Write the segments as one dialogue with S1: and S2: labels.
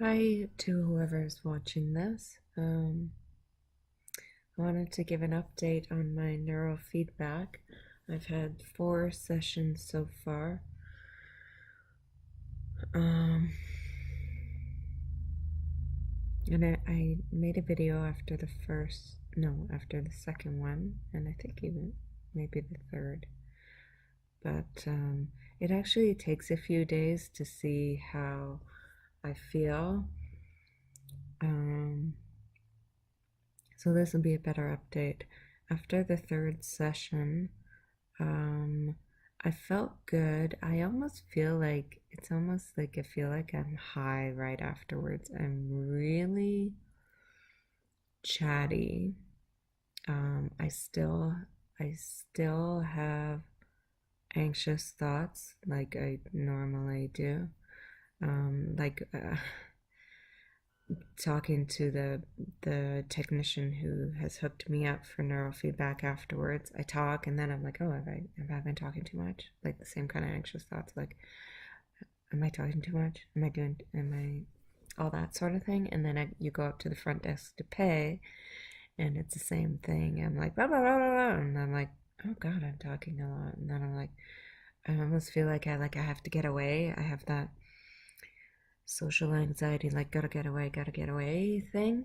S1: Hi to whoever's watching this. I wanted to give an update on my neurofeedback. I've had 4 sessions so far. Um, and I made a video after after the second one, and I think even maybe the third. But it actually takes a few days to see how I feel. So this will be a better update. After the third session, I felt good. I almost feel like it's almost like I feel like I'm high right afterwards. I'm really chatty. I still have anxious thoughts like I normally do. Like talking to the technician who has hooked me up for neurofeedback afterwards. I talk and then I'm like, oh, have I been talking too much? Like the same kind of anxious thoughts, like, am I talking too much? Am I all that sort of thing? And then you go up to the front desk to pay, and it's the same thing. I'm like, blah, blah, blah, blah, blah. And I'm like, oh God, I'm talking a lot. And then I'm like, I almost feel like I have to get away. I have that social anxiety, like gotta get away thing.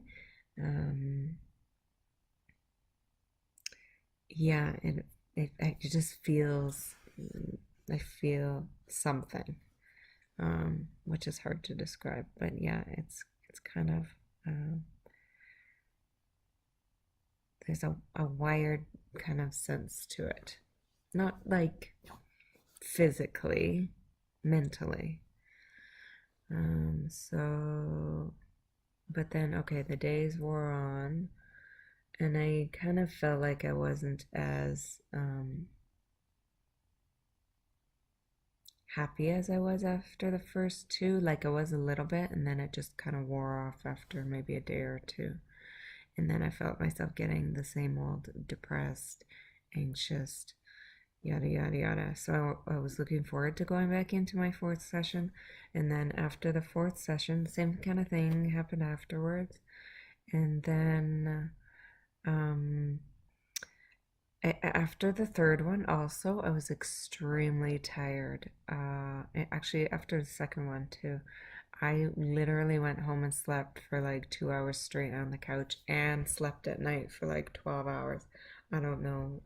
S1: Um, yeah, it just feels, I feel something, which is hard to describe, but yeah, it's kind of, there's a wired kind of sense to it, not like physically, mentally. So, but then, okay, the days wore on, and I kind of felt like I wasn't as happy as I was after the first two. Like I was a little bit, and then it just kind of wore off after maybe a day or two. And then I felt myself getting the same old depressed, anxious, yada yada yada. So I was looking forward to going back into my fourth session. And then after the fourth session, the same kind of thing happened afterwards. And then after the third one also, I was extremely tired. Actually, after the second one too, I literally went home and slept for like 2 hours straight on the couch and slept at night for like 12 hours. I don't know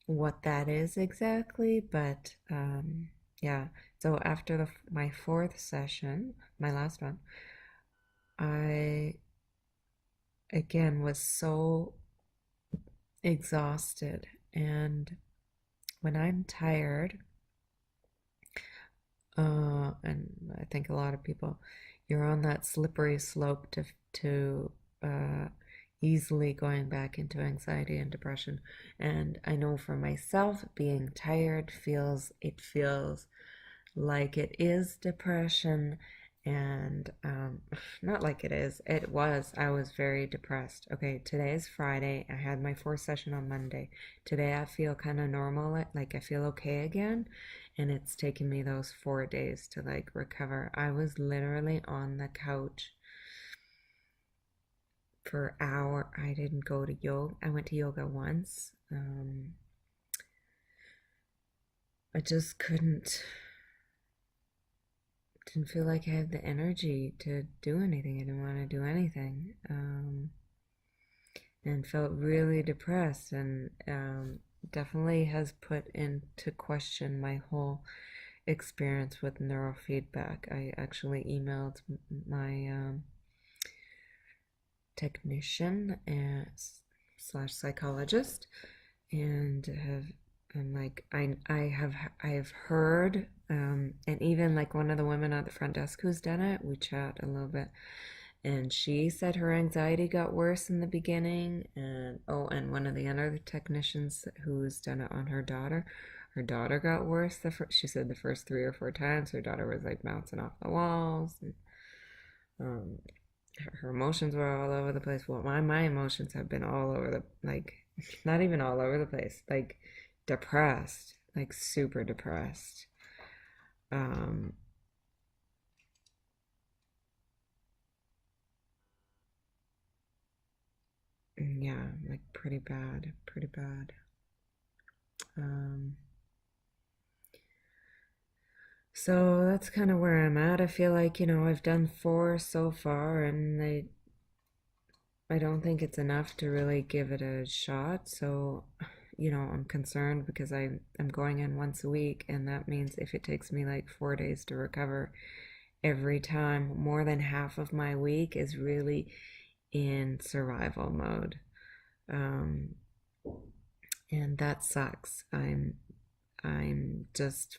S1: what that is exactly, but yeah. So after my fourth session, my last one, I again was so exhausted. And when I'm tired, and I think a lot of people, you're on that slippery slope to easily going back into anxiety and depression. And I know for myself, being tired feels like it is depression, and not like I was very depressed. Okay, today is Friday. I had my fourth session on Monday. Today I feel kind of normal, like I feel okay again, and it's taken me those 4 days to like recover. I was literally on the couch for hour. I didn't go to yoga. I went to yoga once. I just didn't feel like I had the energy to do anything. I didn't want to do anything. And felt really depressed, and definitely has put into question my whole experience with neurofeedback. I actually emailed my technician and slash psychologist, and I'm like, I have heard, and even like one of the women at the front desk who's done it, we chat a little bit, and she said her anxiety got worse in the beginning. And oh, and one of the other technicians who's done it on her daughter got worse. She said the first 3 or 4 times her daughter was like bouncing off the walls, and um, her emotions were all over the place. Well, my emotions have been all over the, like, not even all over the place, like depressed, like super depressed. Um, pretty bad, pretty bad. So that's kind of where I'm at. I feel like, I've done 4 so far, and I don't think it's enough to really give it a shot. So, I'm concerned because I'm going in once a week, and that means if it takes me like 4 days to recover every time, more than half of my week is really in survival mode. And that sucks. I'm just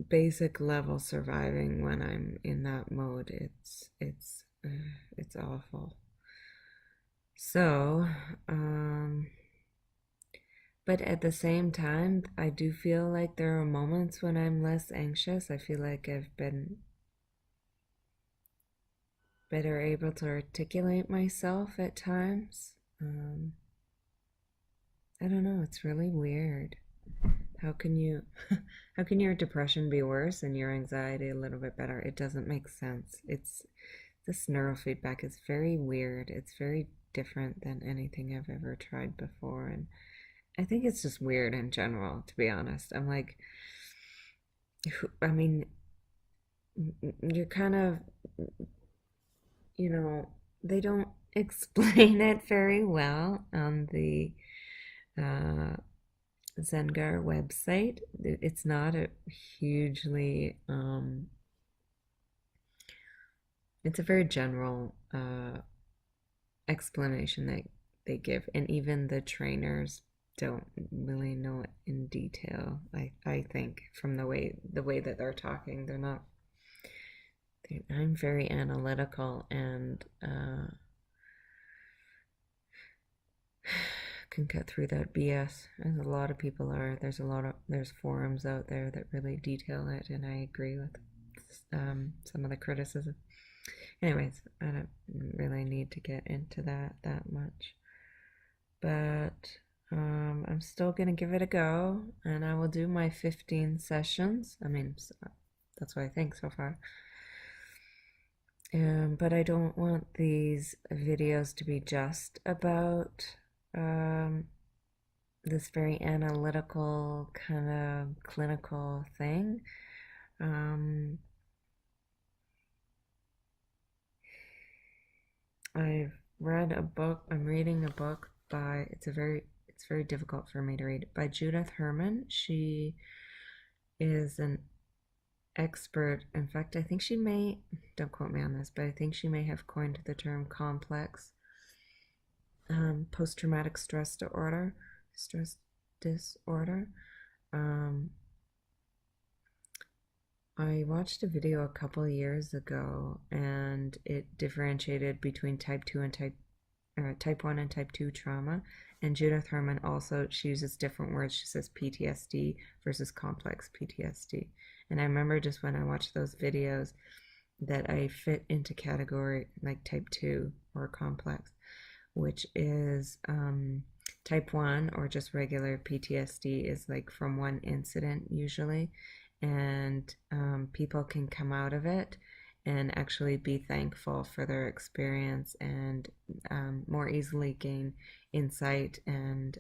S1: basic level surviving when I'm in that mode. It's awful. So, but at the same time, I do feel like there are moments when I'm less anxious. I feel like I've been better able to articulate myself at times. I don't know, it's really weird. How can you how can your depression be worse and your anxiety a little bit better? It doesn't make sense. This neurofeedback is very weird. It's very different than anything I've ever tried before, and I think it's just weird in general, to be honest. I'm like, I mean, you're kind of, they don't explain it very well on the Zengar website. It's not a hugely, it's a very general explanation that they give, and even the trainers don't really know it in detail. I think from the way that they're talking, they're not. I'm very analytical and can cut through that BS. As a lot of people are. There's forums out there that really detail it, and I agree with some of the criticism. Anyways, I don't really need to get into that much, but I'm still gonna give it a go, and I will do my 15 sessions. I mean, that's what I think so far. But I don't want these videos to be just about this very analytical kind of clinical thing. I've read a book. I'm reading a book by. It's very difficult for me to read, by Judith Herman. She is an expert. In fact, I think she may. Don't quote me on this, but I think she may have coined the term complex post-traumatic stress disorder. I watched a video a couple years ago, and it differentiated between type 1 and type 2 trauma. And Judith Herman also, she uses different words. She says PTSD versus complex PTSD. And I remember just when I watched those videos that I fit into category like type 2 or complex, which is type 1 or just regular PTSD is like from one incident usually, and people can come out of it and actually be thankful for their experience and more easily gain insight and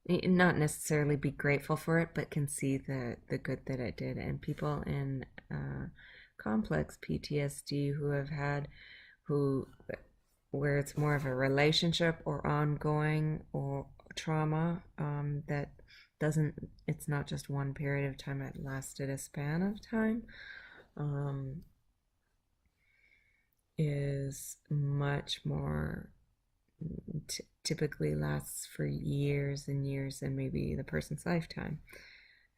S1: not necessarily be grateful for it, but can see the good that it did. And people in complex PTSD where it's more of a relationship or ongoing or trauma that doesn't, it's not just one period of time, it lasted a span of time, is much more, typically lasts for years and years and maybe the person's lifetime.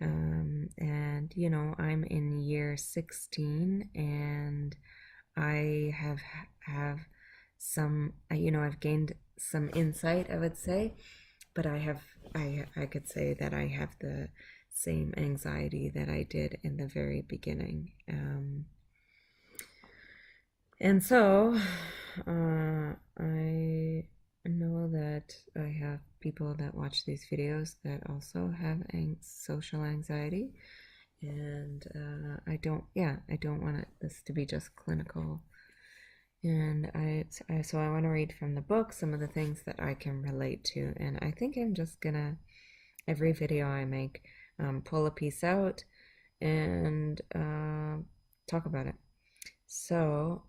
S1: And I'm in year 16, and I have some, I've gained some insight, I would say, but I could say that I have the same anxiety that I did in the very beginning. And so I know that I have people that watch these videos that also have social anxiety, and I don't want this to be just clinical And so I want to read from the book some of the things that I can relate to. And I think I'm just gonna, every video I make, pull a piece out and talk about it. So,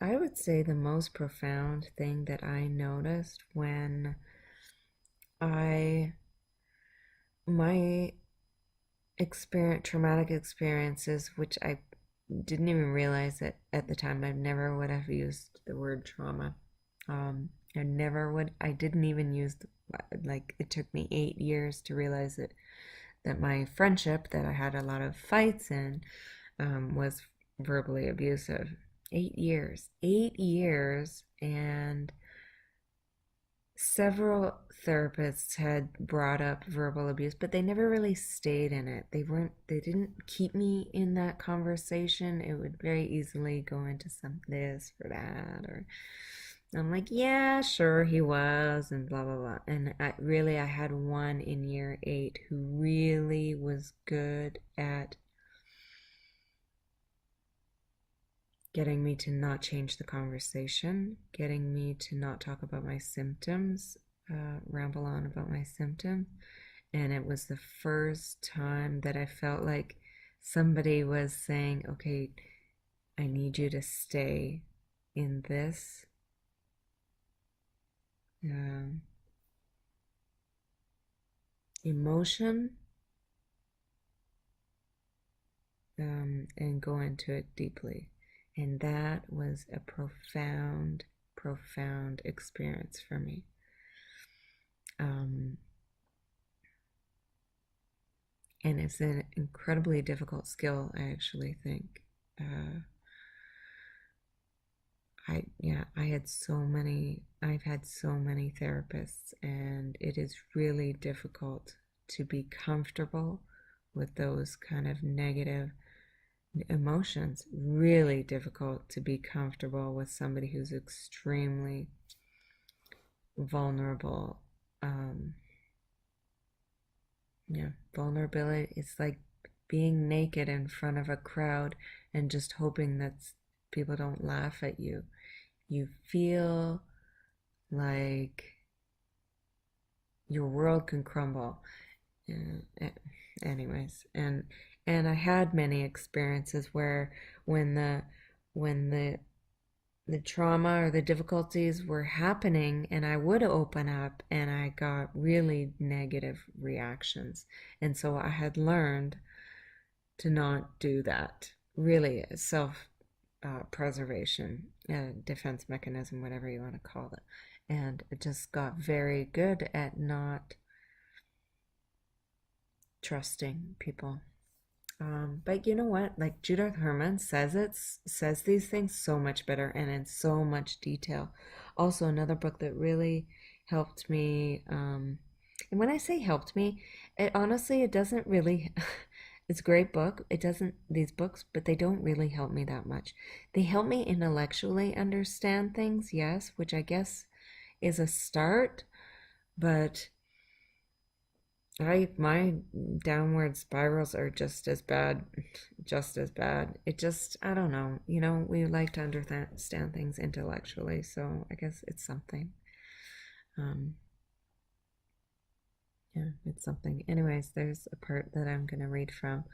S1: I would say the most profound thing that I noticed when I, my traumatic experiences, which I didn't even realize that at the time. I never would have used the word trauma. I never would. I didn't even use like it took me 8 years to realize it, that my friendship that I had a lot of fights in was verbally abusive. 8 years, 8 years, and several therapists had brought up verbal abuse, but they never really stayed in it. They didn't keep me in that conversation. It would very easily go into some this or that, or I'm like, yeah, sure he was, and blah blah blah. And I had one in year 8 who really was good at getting me to not change the conversation, getting me to not talk about my symptoms, ramble on about my symptoms. And it was the first time that I felt like somebody was saying, okay, I need you to stay in this emotion, and go into it deeply. And that was a profound, profound experience for me. And it's an incredibly difficult skill, I actually think. I've had so many therapists, and it is really difficult to be comfortable with those kind of negative emotions. Really difficult to be comfortable with somebody who's extremely vulnerable. Vulnerability is like being naked in front of a crowd and just hoping that people don't laugh at you. You feel like your world can crumble. Anyways, and I had many experiences where when the trauma or the difficulties were happening, and I would open up, and I got really negative reactions. And so I had learned to not do that. Really, self preservation, defense mechanism, whatever you want to call it. And it just got very good at not trusting people. But you know what? Like Judith Herman says these things so much better and in so much detail. Also, another book that really helped me. And when I say helped me, it doesn't really. It's a great book. It doesn't, these books, but they don't really help me that much. They help me intellectually understand things, yes, which I guess is a start, but my downward spirals are just as bad, just as bad. It just, I don't know. We like to understand things intellectually, so I guess it's something. Yeah, it's something. Anyways, there's a part that I'm going to read from,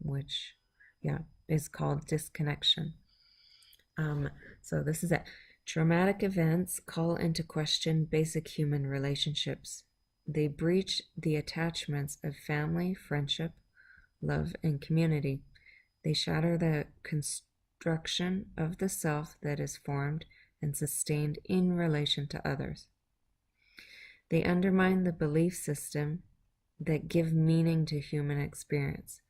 S1: which, yeah, is called Disconnection. So this is it. Traumatic events call into question basic human relationships. They breach the attachments of family, friendship, love, and community. They shatter the construction of the self that is formed and sustained in relation to others. They undermine the belief system that give meaning to human experience.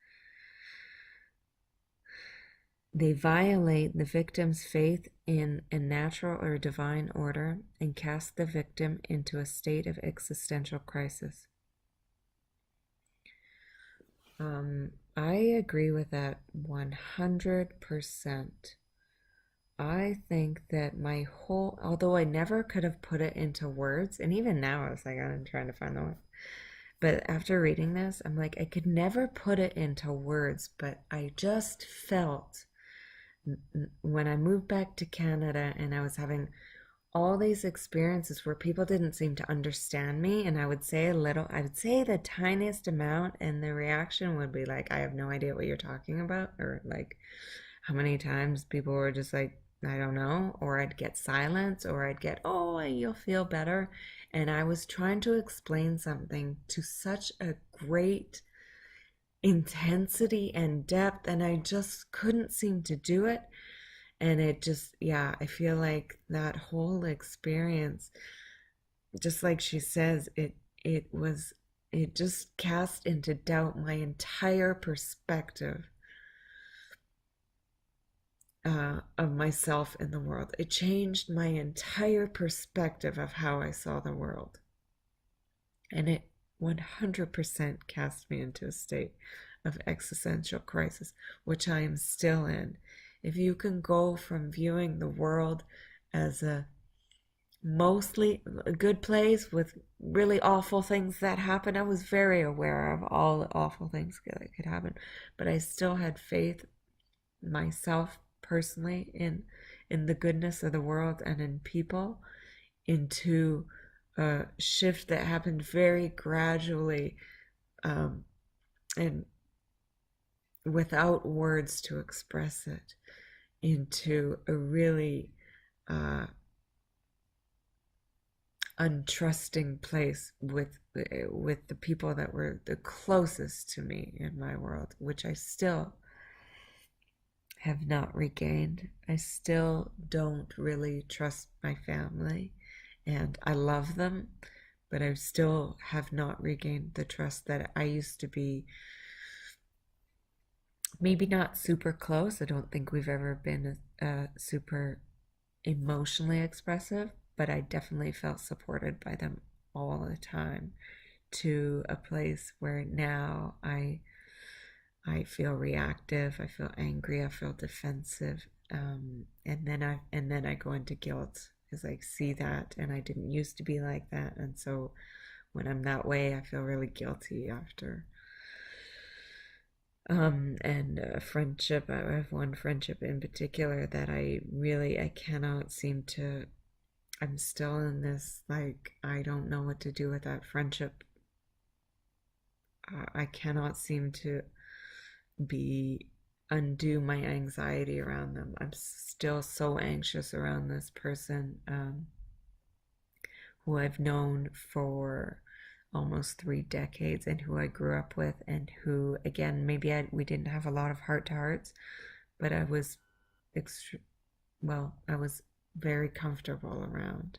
S1: They violate the victim's faith in a natural or divine order and cast the victim into a state of existential crisis. I agree with that 100%. I think that although I never could have put it into words, and even now I was like, I'm trying to find the word. But after reading this, I'm like, I could never put it into words, but I just felt when I moved back to Canada and I was having all these experiences where people didn't seem to understand me, and I would say a little, I would say the tiniest amount, and the reaction would be like, I have no idea what you're talking about, or like how many times people were just like, I don't know, or I'd get silence, or I'd get, oh, you'll feel better. And I was trying to explain something to such a great intensity and depth, and I just couldn't seem to do it. And it just, yeah, I feel like that whole experience, just like she says, it just cast into doubt my entire perspective of myself in the world. It changed my entire perspective of how I saw the world. And it 100% cast me into a state of existential crisis, which I am still in. If you can go from viewing the world as a mostly a good place with really awful things that happen, I was very aware of all the awful things that could happen, but I still had faith myself personally in the goodness of the world and in people, into a shift that happened very gradually, and without words to express it, into a really untrusting place with the people that were the closest to me in my world, which I still have not regained. I still don't really trust my family, and I love them, but I still have not regained the trust that I used to be. Maybe not super close. I don't think we've ever been super emotionally expressive, but I definitely felt supported by them all the time, to a place where now I feel reactive, I feel angry, I feel defensive, and then I go into guilt because I see that, and I didn't used to be like that, and so when I'm that way, I feel really guilty after. And friendship, I have one friendship in particular that I cannot seem to. I'm still in this, like, I don't know what to do with that friendship. I cannot seem to be undo my anxiety around them. I'm still so anxious around this person, who I've known for almost 3 decades, and who I grew up with, and who, again, maybe we didn't have a lot of heart to hearts, but I was I was very comfortable around.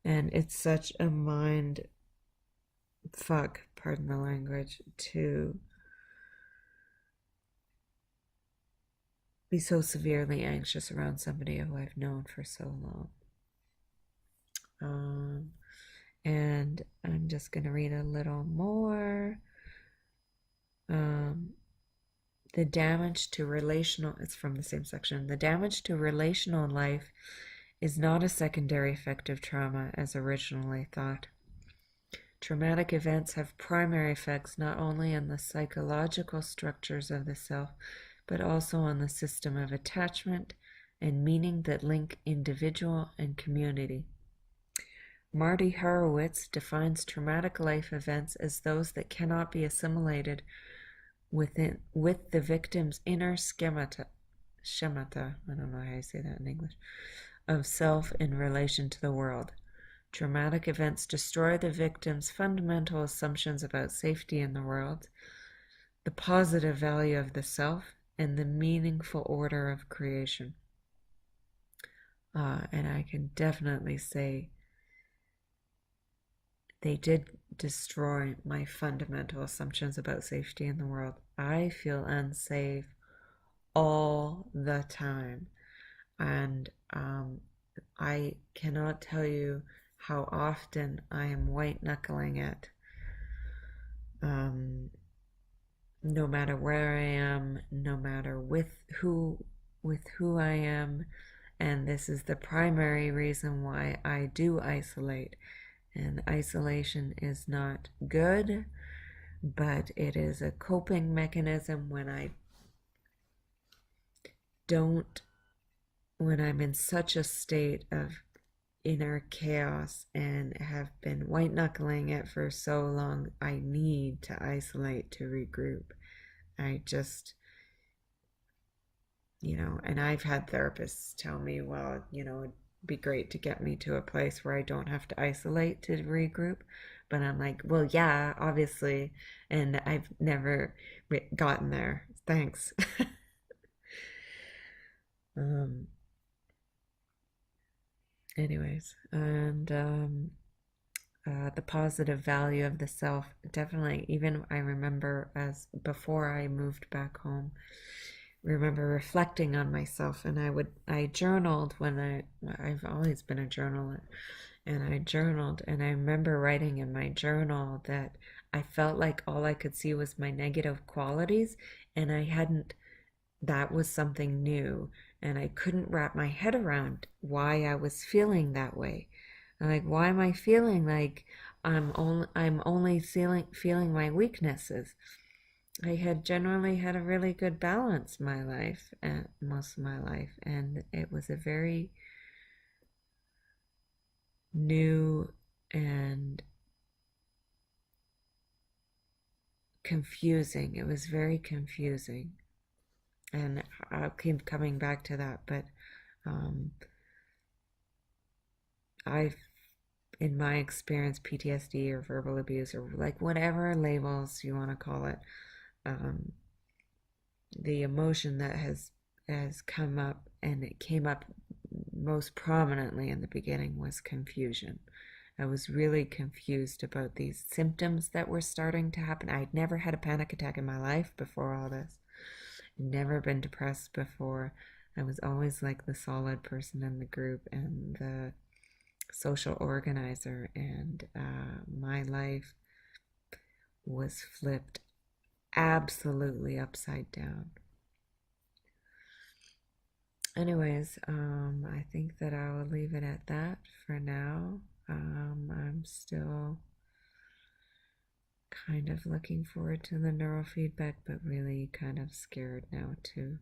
S1: And it's such a mind fuck, pardon the language, to be so severely anxious around somebody who I've known for so long. And I'm just going to read a little more. The damage to relational, it's from the same section. The damage to relational life is not a secondary effect of trauma as originally thought. Traumatic events have primary effects not only on the psychological structures of the self, but also on the system of attachment and meaning that link individual and community. Marty Horowitz defines traumatic life events as those that cannot be assimilated with the victim's inner schemata, I don't know how you say that in English, of self in relation to the world. Traumatic events destroy the victim's fundamental assumptions about safety in the world, the positive value of the self, and the meaningful order of creation. And I can definitely say they did destroy my fundamental assumptions about safety in the world. I feel unsafe all the time. And I cannot tell you how often I am white knuckling it. No matter where I am, no matter with who I am, and this is the primary reason why I do isolate, And isolation is not good, but it is a coping mechanism when I don't, when I'm in such a state of inner chaos and have been white knuckling it for so long. I need to isolate to regroup. I just, and I've had therapists tell me, well, it'd be great to get me to a place where I don't have to isolate to regroup. But I'm like, well, yeah, obviously. And I've never gotten there. Thanks. um, anyways, and the positive value of the self, definitely. Even I remember as before I moved back home, remember reflecting on myself, and I journaled I've always been a journaler, and I journaled, and I remember writing in my journal that I felt like all I could see was my negative qualities, and I hadn't that was something new, and I couldn't wrap my head around why I was feeling that way. Like, why am I feeling like I'm only feeling my weaknesses? I had generally had a really good balance my life, most of my life, and it was a very new and confusing. It was very confusing, and I'll keep coming back to that, but um, I've in my experience, PTSD or verbal abuse or like whatever labels you want to call it, um, the emotion that has come up, and it came up most prominently in the beginning, was confusion. I was really confused about these symptoms that were starting to happen. I'd never had a panic attack in my life before all this. Never been depressed before. I was always like the solid person in the group and the social organizer, and my life was flipped absolutely upside down. Anyways, I think that I will leave it at that for now. I'm still kind of looking forward to the neurofeedback, but really kind of scared now too.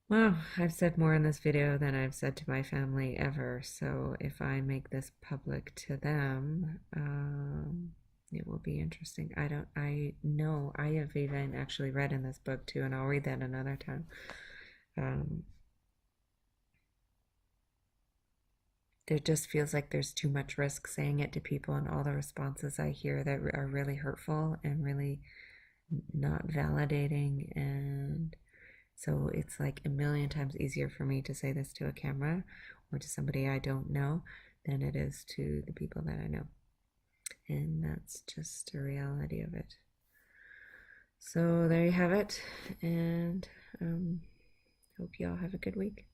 S1: Well, I've said more in this video than I've said to my family ever, so if I make this public to them, it will be interesting. I know, I have even actually read in this book too, and I'll read that another time. There just feels like there's too much risk saying it to people, and all the responses I hear that are really hurtful and really not validating, and so it's like a million times easier for me to say this to a camera or to somebody I don't know than it is to the people that I know. And that's just a reality of it. So there you have it, and hope you all have a good week.